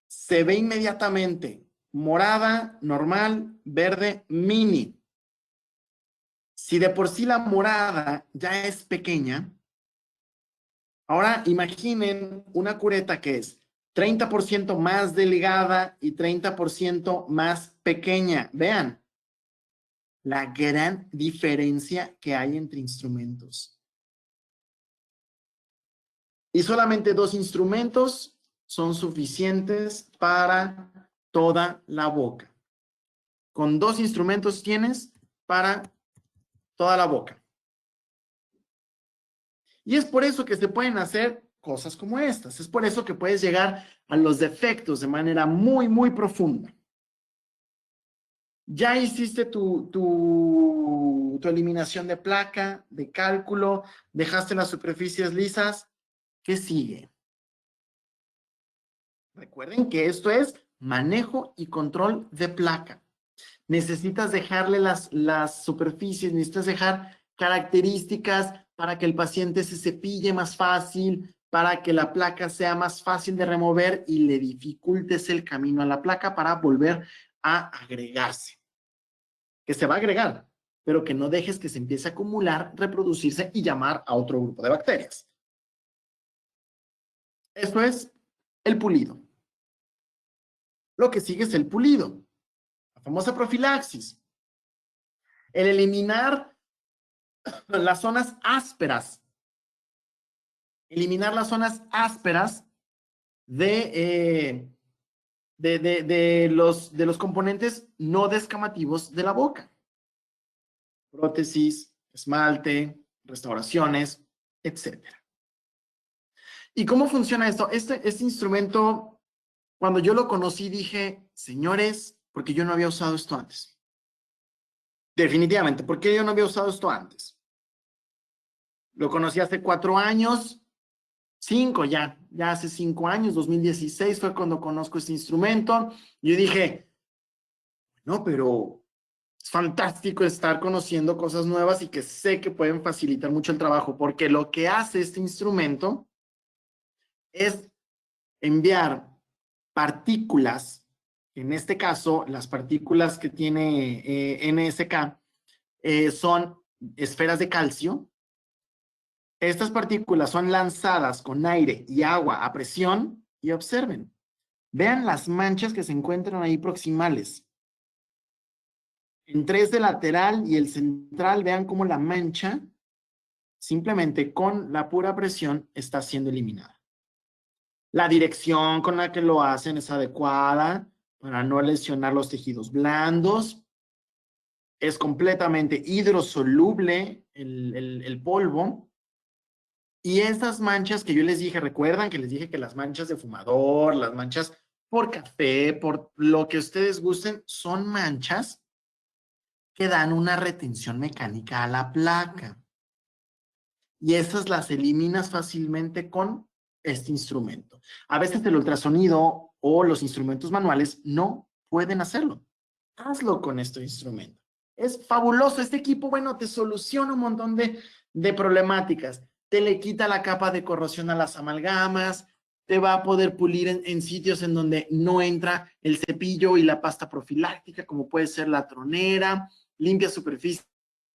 Se ve inmediatamente. Morada, normal, verde, mini. Si de por sí la morada ya es pequeña, ahora imaginen una cureta que es 30% más delgada y 30% más pequeña. Vean la gran diferencia que hay entre instrumentos. Y solamente 2 instrumentos son suficientes para toda la boca. Con 2 instrumentos tienes para toda la boca. Y es por eso que se pueden hacer cosas como estas. Es por eso que puedes llegar a los defectos de manera muy, muy profunda. Ya hiciste tu eliminación de placa, de cálculo, dejaste las superficies lisas. ¿Qué sigue? Recuerden que esto es manejo y control de placa. Necesitas dejarle las superficies, necesitas dejar características para que el paciente se cepille más fácil, para que la placa sea más fácil de remover y le dificultes el camino a la placa para volver a agregarse. Que se va a agregar, pero que no dejes que se empiece a acumular, reproducirse y llamar a otro grupo de bacterias. Esto es el pulido. Lo que sigue es el pulido, la famosa profilaxis. El eliminar las zonas ásperas. Eliminar las zonas ásperas de los componentes no descamativos de la boca. Prótesis, esmalte, restauraciones, etc. ¿Y cómo funciona esto? Este instrumento, cuando yo lo conocí, dije, señores, porque yo no había usado esto antes. Definitivamente, ¿por qué yo no había usado esto antes? Lo conocí hace 4 años, 5 ya hace 5 años, 2016 fue cuando conozco este instrumento. Yo dije, no, pero es fantástico estar conociendo cosas nuevas y que sé que pueden facilitar mucho el trabajo, porque lo que hace este instrumento es enviar partículas, en este caso, las partículas que tiene NSK son esferas de calcio. Estas partículas son lanzadas con aire y agua a presión y observen. Vean las manchas que se encuentran ahí proximales. Entre este lateral y el central, vean cómo la mancha, simplemente con la pura presión, está siendo eliminada. La dirección con la que lo hacen es adecuada para no lesionar los tejidos blandos. Es completamente hidrosoluble el polvo. Y esas manchas que yo les dije, recuerdan que les dije que las manchas de fumador, las manchas por café, por lo que ustedes gusten, son manchas que dan una retención mecánica a la placa. Y esas las eliminas fácilmente con este instrumento. A veces el ultrasonido o los instrumentos manuales no pueden hacerlo. Hazlo con este instrumento. Es fabuloso. Este equipo, bueno, te soluciona un montón de problemáticas. Te le quita la capa de corrosión a las amalgamas, te va a poder pulir en sitios en donde no entra el cepillo y la pasta profiláctica, como puede ser la tronera, limpia superficies.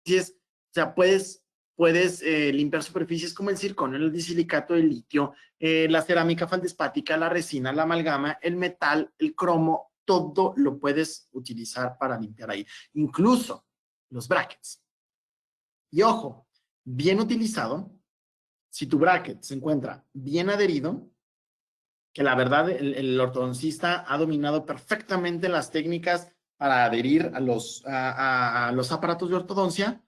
O sea, puedes limpiar superficies como el circonio, el disilicato de litio, la cerámica feldespática, la resina, la amalgama, el metal, el cromo, todo lo puedes utilizar para limpiar ahí, incluso los brackets. Y ojo, bien utilizado, si tu bracket se encuentra bien adherido, que la verdad el ortodoncista ha dominado perfectamente las técnicas para adherir a los aparatos de ortodoncia.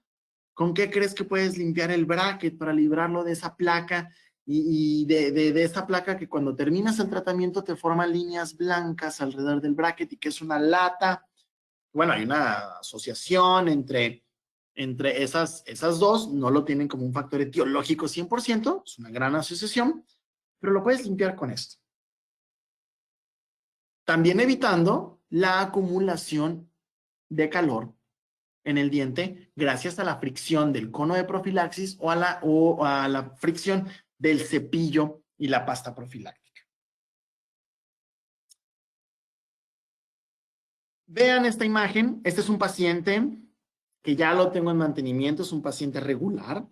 ¿Con qué crees que puedes limpiar el bracket para librarlo de esa placa y de esa placa que cuando terminas el tratamiento te forman líneas blancas alrededor del bracket y que es una lata? Bueno, hay una asociación entre esas dos, no lo tienen como un factor etiológico 100%, es una gran asociación, pero lo puedes limpiar con esto. También evitando la acumulación de calor en el diente gracias a la fricción del cono de profilaxis o a la fricción del cepillo y la pasta profiláctica. Vean esta imagen. Este es un paciente que ya lo tengo en mantenimiento, es un paciente regular.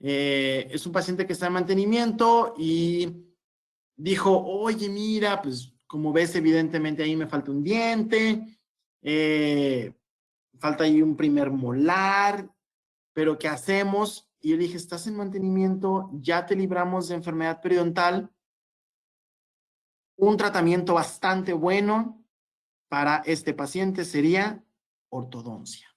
Es un paciente que está en mantenimiento y dijo, oye, mira, pues como ves, evidentemente ahí me falta un diente, falta ahí un primer molar, pero ¿qué hacemos? Y yo dije, estás en mantenimiento, ya te libramos de enfermedad periodontal, un tratamiento bastante bueno para este paciente sería ortodoncia.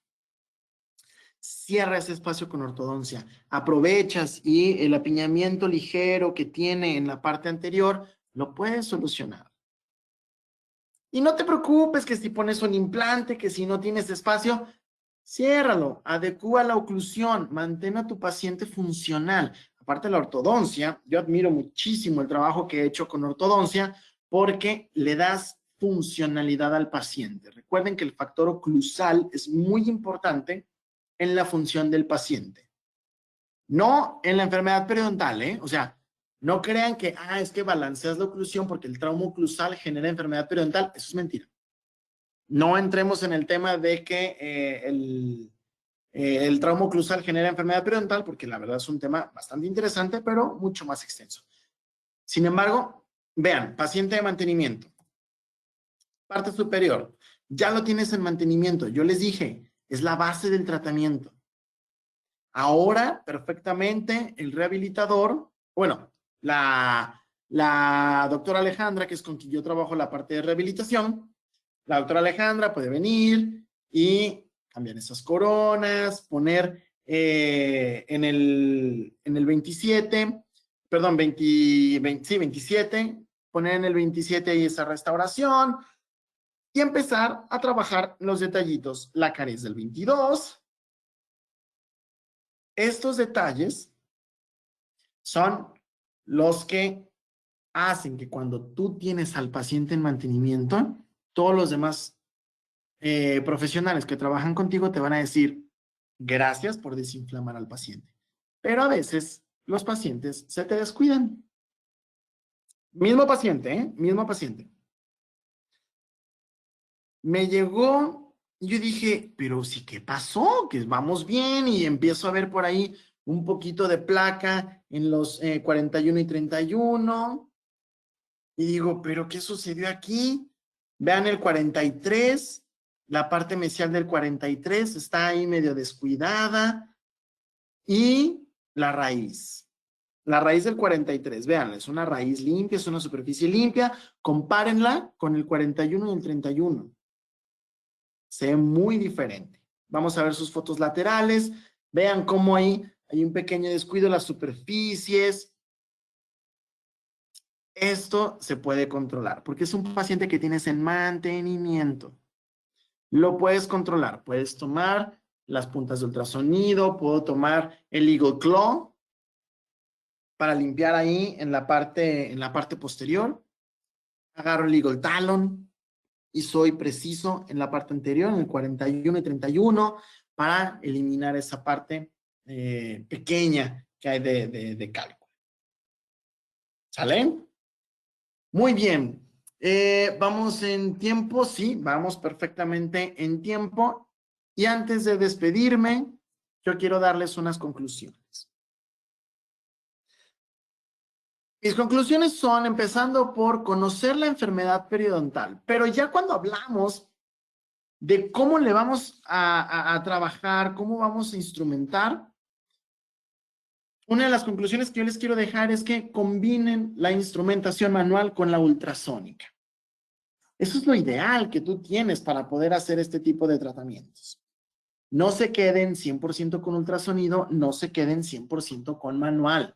Cierra ese espacio con ortodoncia, aprovechas y el apiñamiento ligero que tiene en la parte anterior lo puedes solucionar. Y no te preocupes que si pones un implante, que si no tienes espacio, ciérralo, adecúa la oclusión, mantén a tu paciente funcional. Aparte de la ortodoncia, yo admiro muchísimo el trabajo que he hecho con ortodoncia porque le das funcionalidad al paciente. Recuerden que el factor oclusal es muy importante en la función del paciente. No en la enfermedad periodontal, ¿eh? O sea, no crean que, es que balanceas la oclusión porque el trauma oclusal genera enfermedad periodontal. Eso es mentira. No entremos en el tema de que el trauma oclusal genera enfermedad periodontal, porque la verdad es un tema bastante interesante, pero mucho más extenso. Sin embargo, vean, paciente de mantenimiento. Parte superior. Ya lo tienes en mantenimiento. Yo les dije, es la base del tratamiento. Ahora, perfectamente, el rehabilitador, bueno, la doctora Alejandra, que es con quien yo trabajo la parte de rehabilitación, la doctora Alejandra puede venir y cambiar esas coronas, poner en el 27, perdón, 27, poner en el 27 ahí esa restauración y empezar a trabajar los detallitos, la caries del 22. Estos detalles son los que hacen que cuando tú tienes al paciente en mantenimiento, todos los demás profesionales que trabajan contigo te van a decir, gracias por desinflamar al paciente. Pero a veces los pacientes se te descuidan. Mismo paciente, ¿eh? Mismo paciente. Me llegó, yo dije, pero sí, ¿qué pasó? Que vamos bien y empiezo a ver por ahí un poquito de placa en los 41 y 31. Y digo, ¿pero qué sucedió aquí? Vean el 43, la parte mesial del 43 está ahí medio descuidada. Y la raíz del 43, vean, es una raíz limpia, es una superficie limpia. Compárenla con el 41 y el 31. Se ve muy diferente. Vamos a ver sus fotos laterales. Vean cómo hay un pequeño descuido en las superficies. Esto se puede controlar porque es un paciente que tienes en mantenimiento. Lo puedes controlar. Puedes tomar las puntas de ultrasonido, puedo tomar el Eagle Claw para limpiar ahí en la parte posterior. Agarro el Eagle Talon y soy preciso en la parte anterior, en el 41 y 31, para eliminar esa parte pequeña que hay de cálculo. ¿Sale? Muy bien. ¿Vamos en tiempo? Sí, vamos perfectamente en tiempo. Y antes de despedirme, yo quiero darles unas conclusiones. Mis conclusiones son, empezando por conocer la enfermedad periodontal, pero ya cuando hablamos de cómo le vamos a trabajar, cómo vamos a instrumentar, una de las conclusiones que yo les quiero dejar es que combinen la instrumentación manual con la ultrasónica. Eso es lo ideal que tú tienes para poder hacer este tipo de tratamientos. No se queden 100% con ultrasonido, no se queden 100% con manual.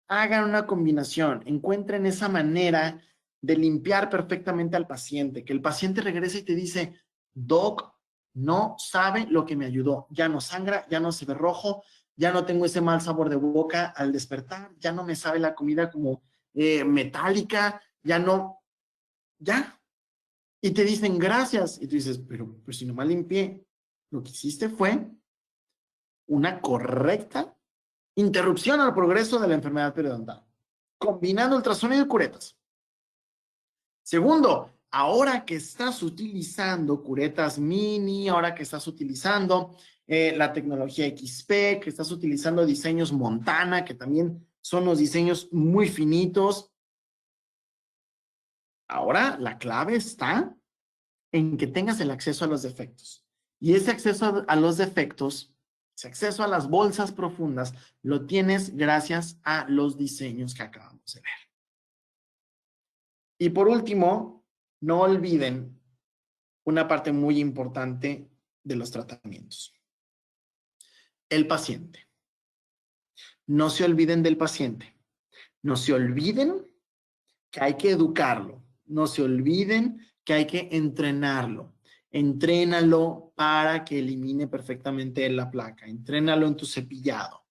Hagan una combinación, encuentren esa manera de limpiar perfectamente al paciente, que el paciente regrese y te dice, Doc, no sabe lo que me ayudó, ya no sangra, ya no se ve rojo, ya no tengo ese mal sabor de boca al despertar, ya no me sabe la comida como metálica, ya no, ya. Y te dicen gracias, y tú dices, pero pues si nomás limpié, lo que hiciste fue una correcta interrupción al progreso de la enfermedad periodontal, combinando ultrasonido y curetas. Segundo, ahora que estás utilizando curetas mini, ahora que estás utilizando la tecnología XP, que estás utilizando diseños Montana, que también son los diseños muy finitos, ahora la clave está en que tengas el acceso a los defectos. Y ese acceso a los defectos, ese acceso a las bolsas profundas, lo tienes gracias a los diseños que acabamos de ver. Y por último, no olviden una parte muy importante de los tratamientos. El paciente. No se olviden del paciente. No se olviden que hay que educarlo. No se olviden que hay que entrenarlo. Entrénalo para que elimine perfectamente la placa. Entrénalo en tu cepillado.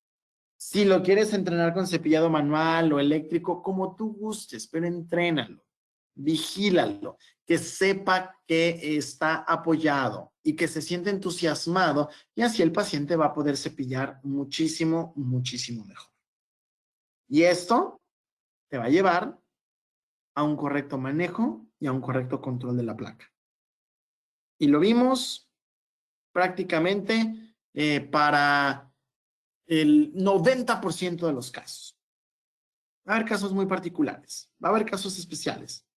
Si lo quieres entrenar con cepillado manual o eléctrico, como tú gustes, pero entrénalo. Vigílalo, que sepa que está apoyado y que se siente entusiasmado, y así el paciente va a poder cepillar muchísimo, muchísimo mejor. Y esto te va a llevar a un correcto manejo y a un correcto control de la placa. Y lo vimos prácticamente para el 90% de los casos. Va a haber casos muy particulares, va a haber casos especiales,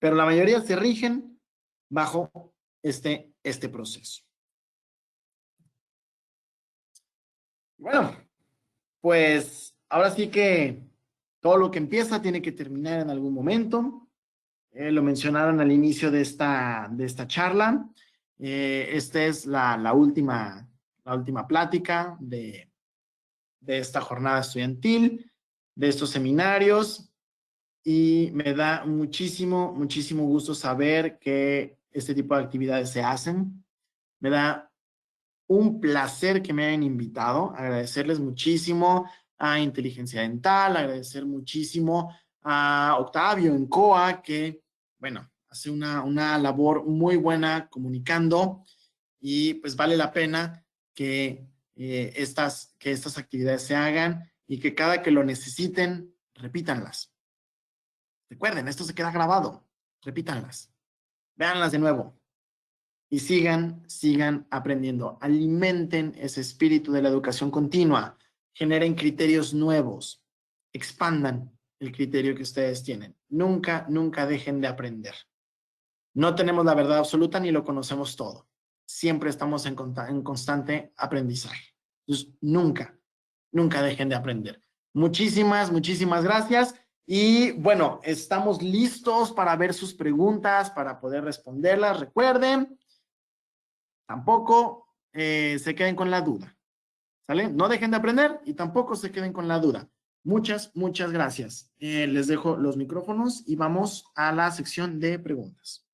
pero la mayoría se rigen bajo este proceso. Bueno, pues ahora sí que todo lo que empieza tiene que terminar en algún momento. Lo mencionaron al inicio de esta charla. Esta es la última plática de esta jornada estudiantil, de estos seminarios, y me da muchísimo, muchísimo gusto saber que este tipo de actividades se hacen. Me da un placer que me hayan invitado, agradecerles muchísimo a Inteligencia Dental, agradecer muchísimo a Octavio en COA, que, bueno, hace una labor muy buena comunicando, y pues vale la pena que estas actividades se hagan y que cada que lo necesiten, repítanlas. Recuerden, esto se queda grabado, repítanlas, véanlas de nuevo. Y sigan aprendiendo. Alimenten ese espíritu de la educación continua. Generen criterios nuevos. Expandan el criterio que ustedes tienen. Nunca, nunca dejen de aprender. No tenemos la verdad absoluta ni lo conocemos todo. Siempre estamos en constante aprendizaje. Entonces, nunca, nunca dejen de aprender. Muchísimas, muchísimas gracias. Y bueno, estamos listos para ver sus preguntas, para poder responderlas. Recuerden, tampoco se queden con la duda, ¿sale? No dejen de aprender y tampoco se queden con la duda. Muchas gracias. Les dejo los micrófonos y vamos a la sección de preguntas.